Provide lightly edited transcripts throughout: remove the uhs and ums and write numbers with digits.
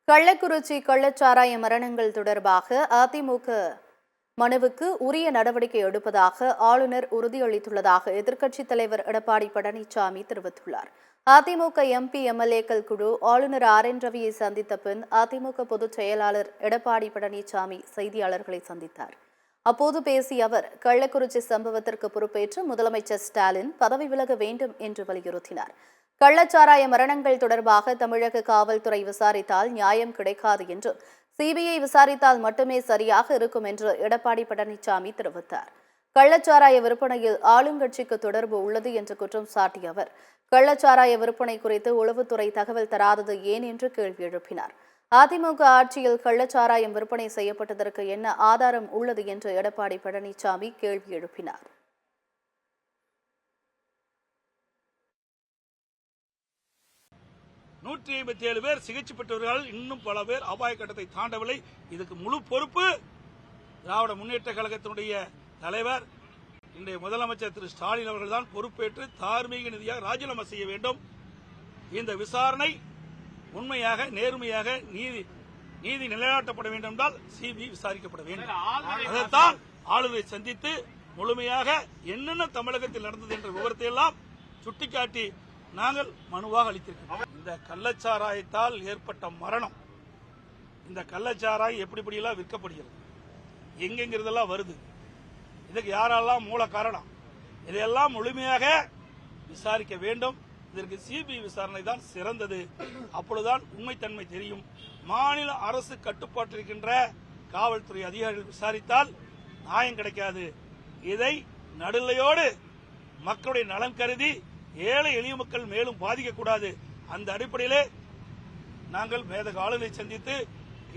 கள்ளக்குறிச்சி கள்ளச்சாராய மரணங்கள் தொடர்பாக அதிமுக மனுவுக்கு உரிய நடவடிக்கை எடுப்பதாக ஆளுநர் உறுதியளித்துள்ளதாக எதிர்க்கட்சித் தலைவர் எடப்பாடி பழனிசாமி தெரிவித்துள்ளார். அதிமுக எம்பி எம்எல்ஏக்கள் குழு ஆளுநர் RN ரவியை சந்தித்த பின் அதிமுக பொதுச் செயலாளர் எடப்பாடி பழனிசாமி செய்தியாளர்களை சந்தித்தார். அப்போது பேசிய அவர், கள்ளக்குறிச்சி சம்பவத்திற்கு பொறுப்பேற்று முதலமைச்சர் ஸ்டாலின் பதவி விலக வேண்டும் என்று வலியுறுத்தினார். கள்ளச்சாராய மரணங்கள் தொடர்பாக தமிழக காவல்துறை விசாரித்தால் நியாயம் கிடைக்காது என்றும் சிபிஐ விசாரித்தால் மட்டுமே சரியாக இருக்கும் என்று எடப்பாடி பழனிசாமி தெரிவித்தார். கள்ளச்சாராய விற்பனையில் ஆளுங்கட்சிக்கு தொடர்பு உள்ளது என்று குற்றம் சாட்டிய அவர், கள்ளச்சாராய விற்பனை குறித்து உளவுத்துறை தகவல் தராதது ஏன் என்று கேள்வி எழுப்பினார். அதிமுக ஆட்சியில் கள்ளச்சாராயம் விற்பனை செய்யப்பட்டதற்கு என்ன ஆதாரம் உள்ளது என்று எடப்பாடி பழனிசாமி கேள்வி எழுப்பினார். நூற்றி 157 பேர் சிகிச்சை பெற்றவர்கள், இன்னும் பல பேர் அபாய கட்டத்தை தாண்டவில்லை. இதுக்கு முழு பொறுப்பு திராவிட முன்னேற்ற கழகத்தினுடைய தலைவர் இன்றைய முதலமைச்சர் திரு ஸ்டாலின் அவர்கள்தான் பொறுப்பேற்று தார்மீக நீதியாக ராஜினாமா செய்ய வேண்டும். இந்த விசாரணை உண்மையாக நேர்மையாக நீதி நிலைநாட்டப்பட வேண்டும் என்றால் சிபிஐ விசாரிக்கப்பட வேண்டும். அதைத்தான் ஆளுநரை சந்தித்து முழுமையாக என்னென்ன தமிழகத்தில் நடந்தது என்ற விவரத்தை எல்லாம் சுட்டிக்காட்டி நாங்கள் மனுவாக அளித்திருக்கிறோம். இந்த கள்ளச்சாராயத்தால் ஏற்பட்ட மரணம், இந்த கள்ளச்சாராயம் எப்படியெல்லாம் விற்கப்படுகிறது, எங்கெங்கிறதெல்லாம் வருது, இதுக்கு யாரெல்லாம் மூல காரணம், இதையெல்லாம் முழுமையாக விசாரிக்க வேண்டும். இதற்கு சிபிஐ விசாரணை தான் சிறந்தது. அப்பொழுதுதான் உண்மைத்தன்மை தெரியும். மாநில அரசு கட்டுப்பாட்டில் இருக்கின்ற காவல்துறை அதிகாரிகள் விசாரித்தால் நியாயம் கிடைக்காது. இதை நடுநிலையோடு மக்களுடைய நலன் கருதி ஏழை எளிய மக்கள் மேலும் பாதிக்கக்கூடாது. அந்த அடிப்படையிலே நாங்கள் மேதக ஆளுநரை சந்தித்து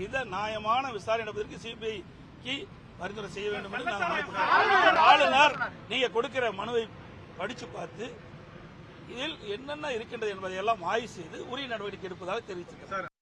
இந்த நியாயமான விசாரணை நடப்பதற்கு சிபிஐக்கு பரிந்துரை செய்ய வேண்டும் என்று நாங்கள் ஆளுநர் நீங்க கொடுக்கிற மனுவை படிச்சு பார்த்து இதில் என்னென்ன இருக்கின்றது என்பதை எல்லாம் ஆய்வு செய்து உரிய நடவடிக்கை எடுப்பதாக தெரிவித்திருக்கிறார்.